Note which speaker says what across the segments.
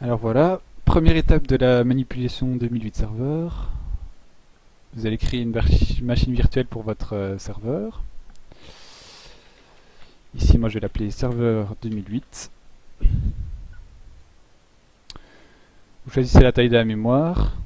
Speaker 1: Alors voilà, première étape de la manipulation 2008 serveur. Vous allez créer une machine virtuelle pour votre serveur. Ici, moi, je vais l'appeler serveur 2008. Vous choisissez la taille de la mémoire.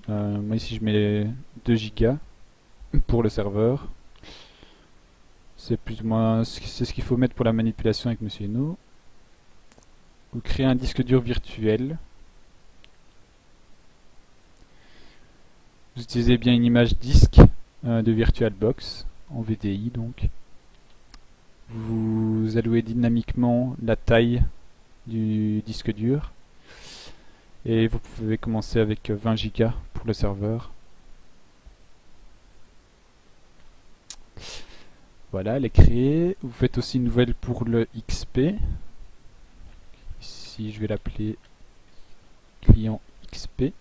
Speaker 1: Moi, ici, je mets 2 Go pour le serveur. C'est plus ou moins c'est ce qu'il faut mettre pour la manipulation avec Monsieur Eno. Vous créez un disque dur virtuel. Vous utilisez bien une image disque de VirtualBox en VDI donc. Vous allouez dynamiquement la taille du disque dur et vous pouvez commencer avec 20 Go pour le serveur. Voilà, elle est créée. Vous faites aussi une nouvelle pour le XP. Ici, je vais l'appeler client XP.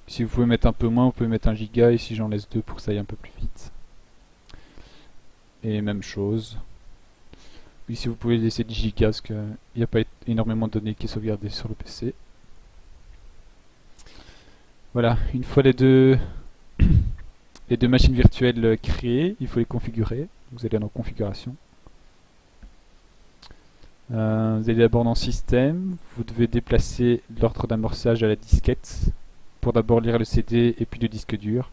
Speaker 1: Si vous pouvez mettre un peu moins, vous pouvez mettre 1 giga. Ici, j'en laisse 2 pour que ça aille un peu plus vite. Et même chose. Ici, vous pouvez laisser 10 gigas parce qu'il n'y a pas énormément de données qui sont sauvegardées sur le PC. Voilà, une fois les deux machines virtuelles créées, il faut les configurer. Vous allez dans configuration. Vous allez d'abord dans système, vous devez déplacer l'ordre d'amorçage à la disquette pour d'abord lire le CD et puis le disque dur.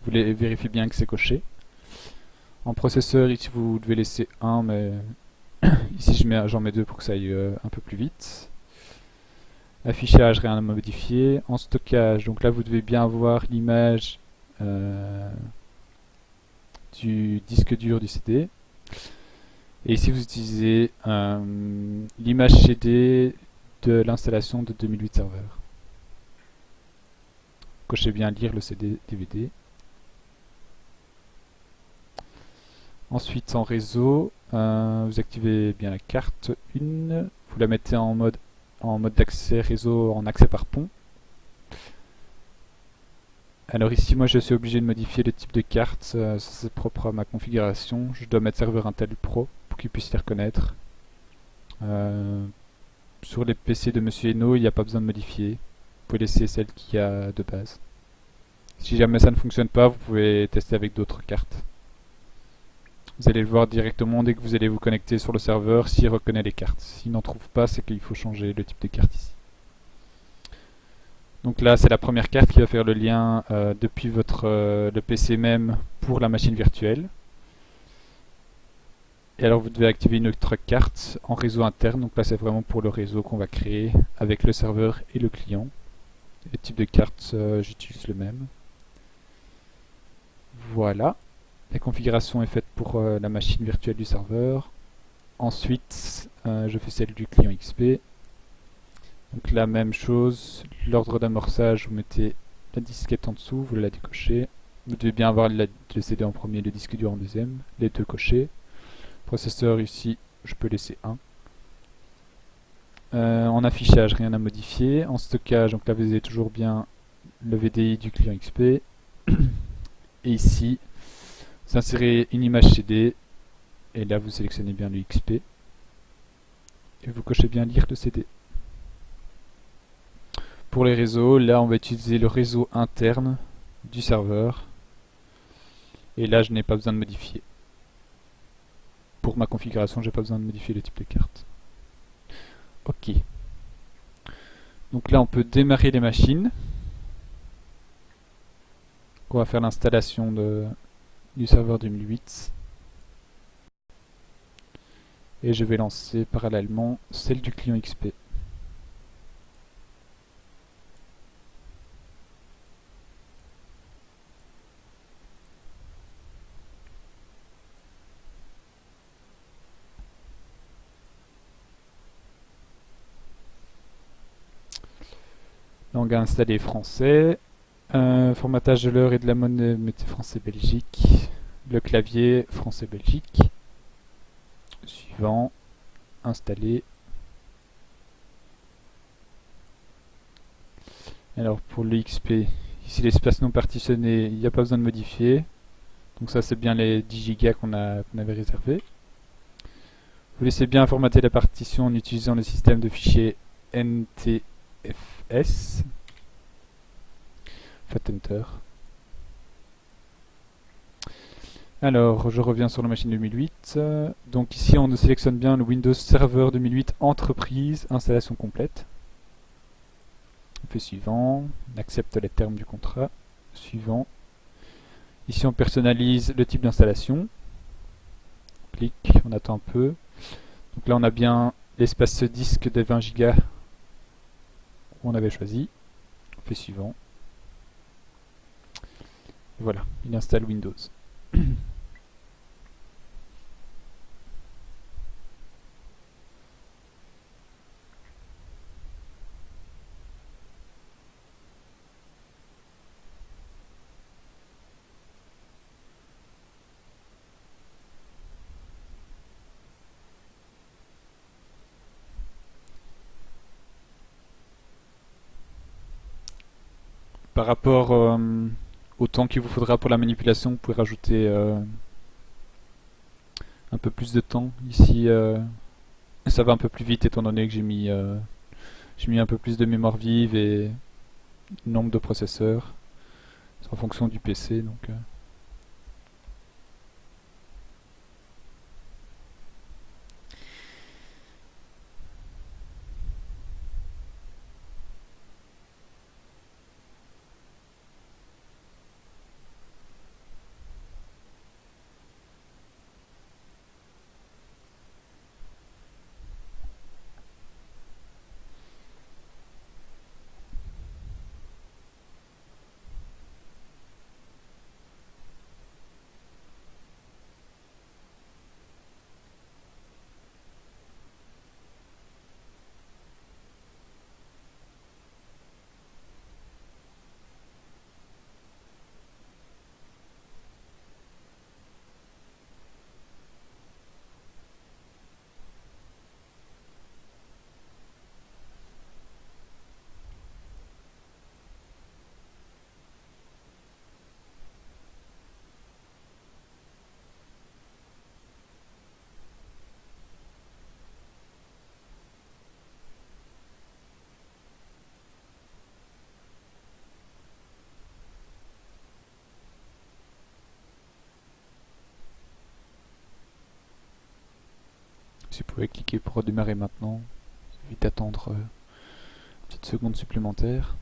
Speaker 1: Vous vérifiez bien que c'est coché. En processeur, ici vous devez laisser 1, mais ici j'en mets 2 pour que ça aille un peu plus vite. Affichage, rien à modifier. En stockage, donc là vous devez bien avoir l'image du disque dur du CD. Et ici vous utilisez l'image CD de l'installation de 2008 serveur. Cochez bien lire le CD DVD. Ensuite en réseau, vous activez bien la carte 1, vous la mettez en mode d'accès réseau en accès par pont. Alors ici moi je suis obligé de modifier le type de carte, ça c'est propre à ma configuration. Je dois mettre serveur Intel Pro pour qu'il puisse les reconnaître. Sur les PC de Monsieur Eno, il n'y a pas besoin de modifier. Vous pouvez laisser celle qu'il y a de base. Si jamais ça ne fonctionne pas, vous pouvez tester avec d'autres cartes. Vous allez le voir directement dès que vous allez vous connecter sur le serveur s'il reconnaît les cartes. S'il n'en trouve pas, c'est qu'il faut changer le type de carte ici. Donc là, c'est la première carte qui va faire le lien depuis le PC même pour la machine virtuelle. Et alors vous devez activer une autre carte en réseau interne. Donc là, c'est vraiment pour le réseau qu'on va créer avec le serveur et le client. Le type de carte, j'utilise le même. Voilà. La configuration est faite pour la machine virtuelle du serveur. Ensuite, je fais celle du client XP. Donc la même chose, l'ordre d'amorçage, vous mettez la disquette en dessous, vous la décochez. Vous devez bien avoir le CD en premier, le disque dur en deuxième, les deux cochés. Processeur ici, je peux laisser 1. En affichage, rien à modifier. En stockage, donc là vous avez toujours bien le VDI du client XP. Et ici, vous insérez une image CD. Et là vous sélectionnez bien le XP. Et vous cochez bien lire le CD. Pour les réseaux, là on va utiliser le réseau interne du serveur. Et là je n'ai pas besoin de modifier. Pour ma configuration, j'ai pas besoin de modifier le type de carte. Ok. Donc là on peut démarrer les machines. On va faire l'installation du serveur 2008. Et je vais lancer parallèlement celle du client XP. Langue à installer français. Formatage de l'heure et de la monnaie, mettez français-Belgique. Le clavier, français-Belgique. Suivant. Installer. Alors pour le XP, ici l'espace non partitionné, il n'y a pas besoin de modifier. Donc ça c'est bien les 10 Go qu'on avait réservés. Vous laissez bien formater la partition en utilisant le système de fichiers NTFS. Faites Enter. Alors, je reviens sur la machine 2008. Donc ici, on sélectionne bien le Windows Server 2008 Entreprise, installation complète. On fait suivant, on accepte les termes du contrat. Suivant. Ici, on personnalise le type d'installation. On clique, on attend un peu. Donc là, on a bien l'espace disque de 20 Go qu'on avait choisi. On fait suivant. Et voilà, il installe Windows. Par rapport au temps qu'il vous faudra pour la manipulation, vous pouvez rajouter un peu plus de temps. Ici, ça va un peu plus vite étant donné que j'ai mis un peu plus de mémoire vive et nombre de processeurs. C'est en fonction du PC. Donc, si vous pouvez cliquer pour redémarrer maintenant, vite attendre une petite seconde supplémentaire.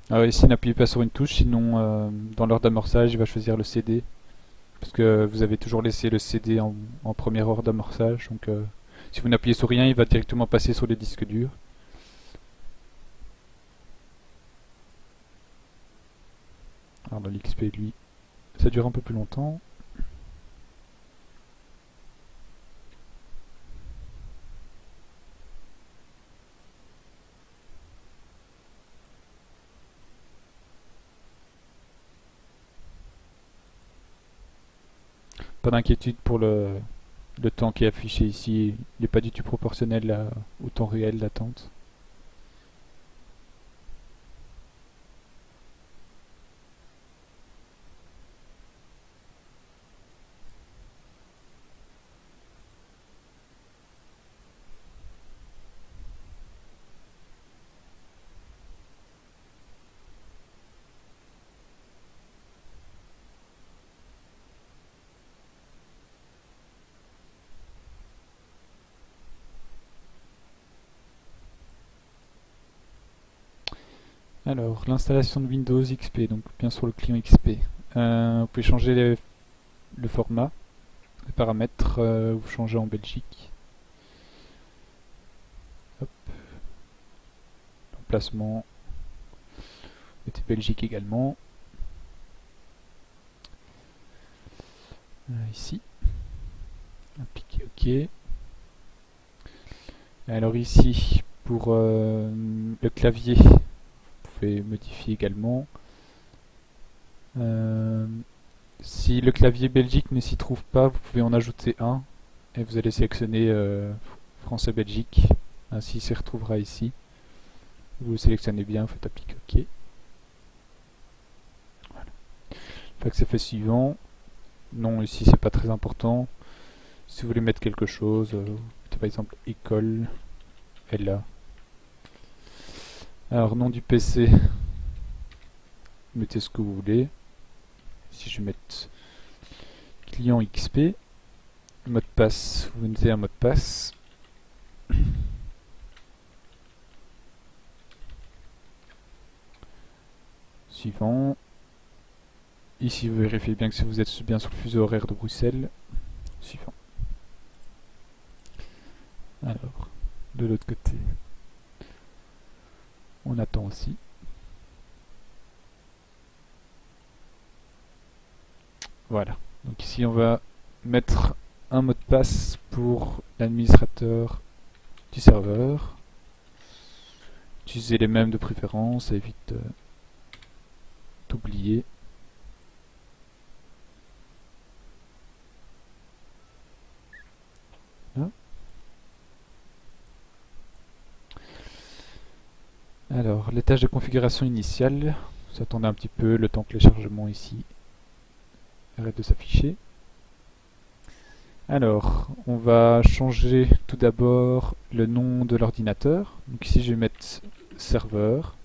Speaker 1: Alors ici, n'appuyez pas sur une touche, sinon dans l'heure d'amorçage, il va choisir le CD. Parce que vous avez toujours laissé le CD en première heure d'amorçage. Donc si vous n'appuyez sur rien, il va directement passer sur les disques durs. Alors dans l'XP, lui, ça dure un peu plus longtemps. Pas d'inquiétude pour le temps qui est affiché ici, il n'est pas du tout proportionnel au temps réel d'attente. Alors, l'installation de Windows XP, donc bien sur le client XP. Vous pouvez changer le format, les paramètres, vous changez en Belgique. Hop. Emplacement, mettez Belgique également. Ici. Appliquer OK. Alors ici, pour le clavier, modifier également. Si le clavier Belgique ne s'y trouve pas, vous pouvez en ajouter un et vous allez sélectionner français-Belgique. Ainsi, il se retrouvera ici. Vous le sélectionnez bien, vous faites appliquer OK. Voilà. Une fois que c'est fait, suivant. Non, ici c'est pas très important. Si vous voulez mettre quelque chose, mettez par exemple école, elle là. Alors nom du PC, mettez ce que vous voulez. Si je vais mettre client XP, mot de passe, vous mettez un mot de passe. Suivant. Ici vous vérifiez bien que vous êtes bien sur le fuseau horaire de Bruxelles. Suivant. Alors, de l'autre côté, on attend aussi. Voilà. Donc ici on va mettre un mot de passe pour l'administrateur du serveur. Utilisez les mêmes de préférence, ça évite d'oublier. Alors, les tâches de configuration initiale, vous attendez un petit peu le temps que le chargement ici arrête de s'afficher. Alors, on va changer tout d'abord le nom de l'ordinateur. Donc ici, je vais mettre serveur.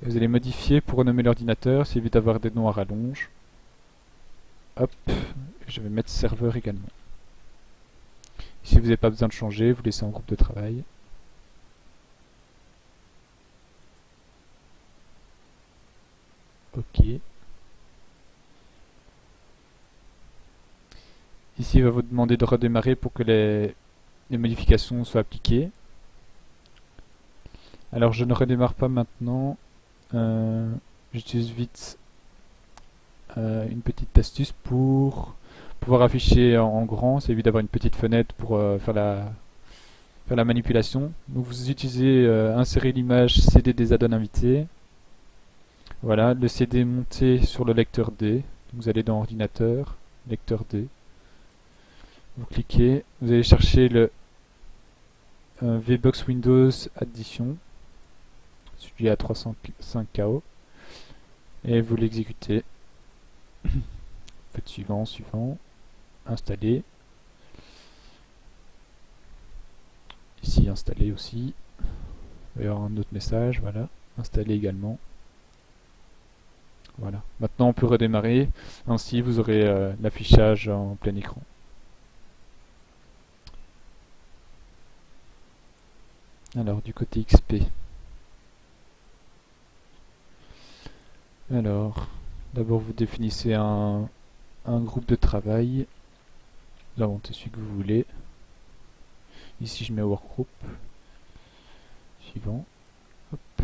Speaker 1: Et vous allez modifier pour renommer l'ordinateur, ça évite d'avoir des noms à rallonge. Hop, je vais mettre serveur également. Si vous n'avez pas besoin de changer, vous laissez en groupe de travail. Ok. Ici, il va vous demander de redémarrer pour que les modifications soient appliquées. Alors, je ne redémarre pas maintenant. J'utilise vite une petite astuce pour pouvoir afficher en grand. Ça évite d'avoir une petite fenêtre pour faire la manipulation. Donc, vous utilisez insérer l'image CD des add-ons invités. Voilà, le CD est monté sur le lecteur D. Vous allez dans ordinateur, lecteur D. Vous cliquez, vous allez chercher le VBox Windows Addition, celui à 305 KO, et vous l'exécutez. Faites suivant, suivant, installer. Ici, installer aussi. Il va y avoir un autre message, voilà, installer également. Voilà. Maintenant, on peut redémarrer. Ainsi, vous aurez l'affichage en plein écran. Alors, du côté XP. Alors, d'abord, vous définissez un groupe de travail. Vous inventez celui que vous voulez. Ici, je mets Workgroup. Suivant. Hop.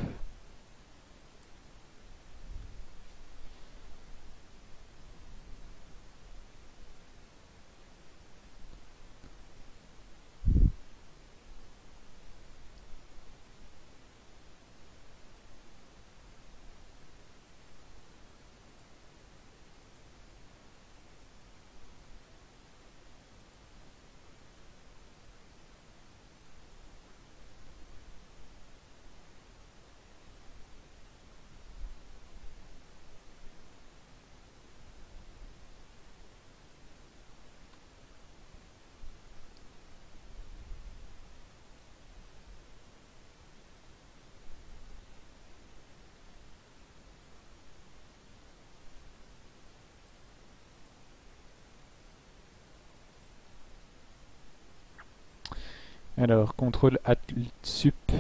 Speaker 1: Alors, CTRL Alt Sup,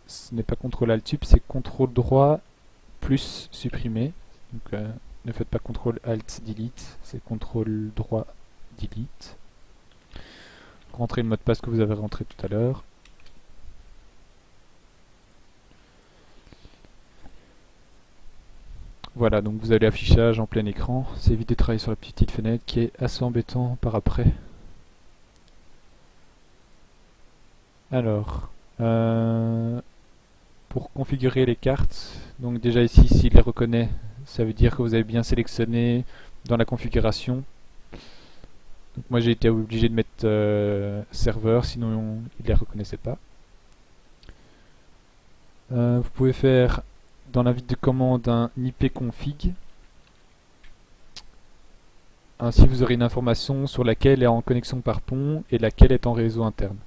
Speaker 1: ce n'est pas CTRL Alt Sup, c'est CTRL droit plus supprimer. Donc, ne faites pas CTRL Alt Delete, c'est CTRL droit Delete. Rentrez le mot de passe que vous avez rentré tout à l'heure. Voilà, donc vous avez l'affichage en plein écran. C'est éviter de travailler sur la petite fenêtre qui est assez embêtant par après. Alors, pour configurer les cartes, donc déjà ici, s'il les reconnaît, ça veut dire que vous avez bien sélectionné dans la configuration. Donc moi j'ai été obligé de mettre serveur, sinon il ne les reconnaissait pas. Vous pouvez faire dans l'invite de commande un ipconfig. Ainsi, vous aurez une information sur laquelle est en connexion par pont et laquelle est en réseau interne.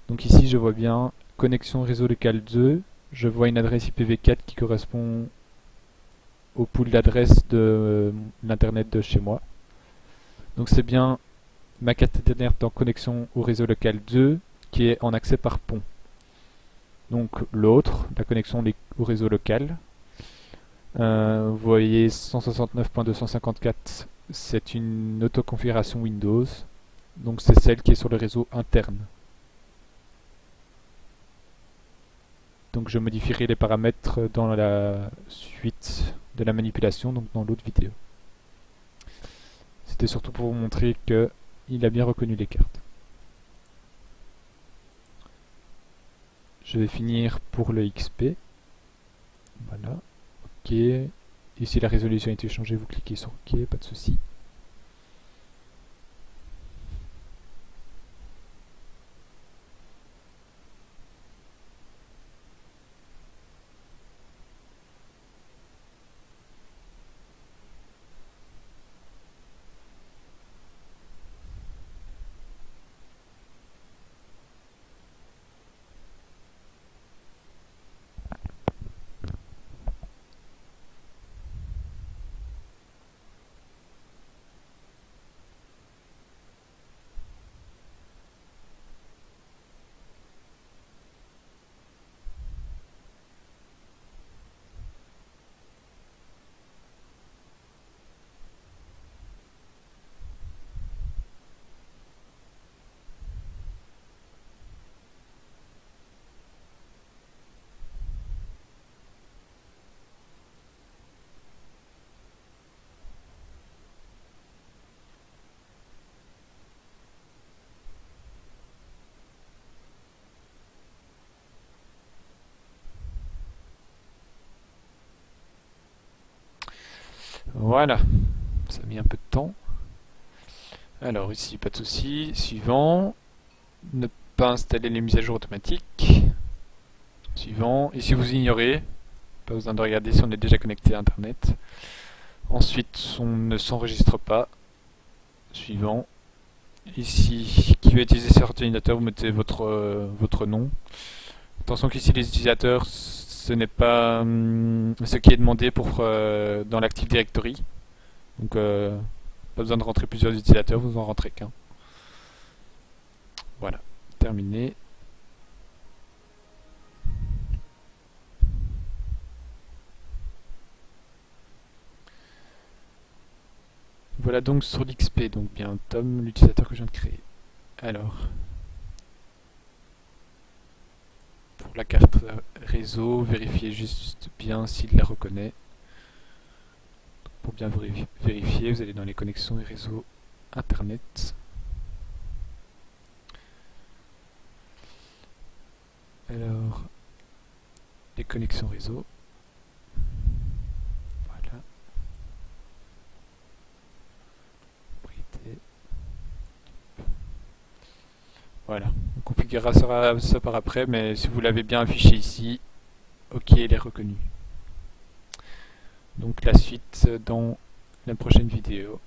Speaker 1: Donc ici, je vois bien connexion réseau local 2. Je vois une adresse IPv4 qui correspond au pool d'adresses de l'internet de chez moi. Donc c'est bien ma carte Ethernet en connexion au réseau local 2 qui est en accès par pont. Donc l'autre, la connexion au réseau local. Vous voyez 169.254, c'est une autoconfiguration Windows. Donc c'est celle qui est sur le réseau interne. Donc je modifierai les paramètres dans la suite de la manipulation, donc dans l'autre vidéo. C'était surtout pour vous montrer qu'il a bien reconnu les cartes. Je vais finir pour le XP. Voilà. OK. Ici la résolution a été changée, vous cliquez sur OK, pas de souci. Voilà, ça a mis un peu de temps. Alors ici, pas de souci. Suivant, ne pas installer les mises à jour automatiques. Suivant, ici vous ignorez, pas besoin de regarder si on est déjà connecté à Internet. Ensuite, on ne s'enregistre pas. Suivant. Ici, qui va utiliser cet ordinateur, vous mettez votre nom. Attention qu'ici les utilisateurs, ce n'est pas ce qui est demandé dans l'Active Directory. Donc pas besoin de rentrer plusieurs utilisateurs, vous en rentrez qu'un. Voilà, terminé. Voilà donc sur l'XP, donc bien Tom, l'utilisateur que je viens de créer. Alors, pour la carte réseau, vérifiez juste bien s'il la reconnaît. Pour bien vérifier, vous allez dans les connexions et réseaux Internet. Alors, les connexions réseau. Voilà. Voilà, on configurera ça par après, mais si vous l'avez bien affiché ici, OK, il est reconnu. Donc la suite dans la prochaine vidéo.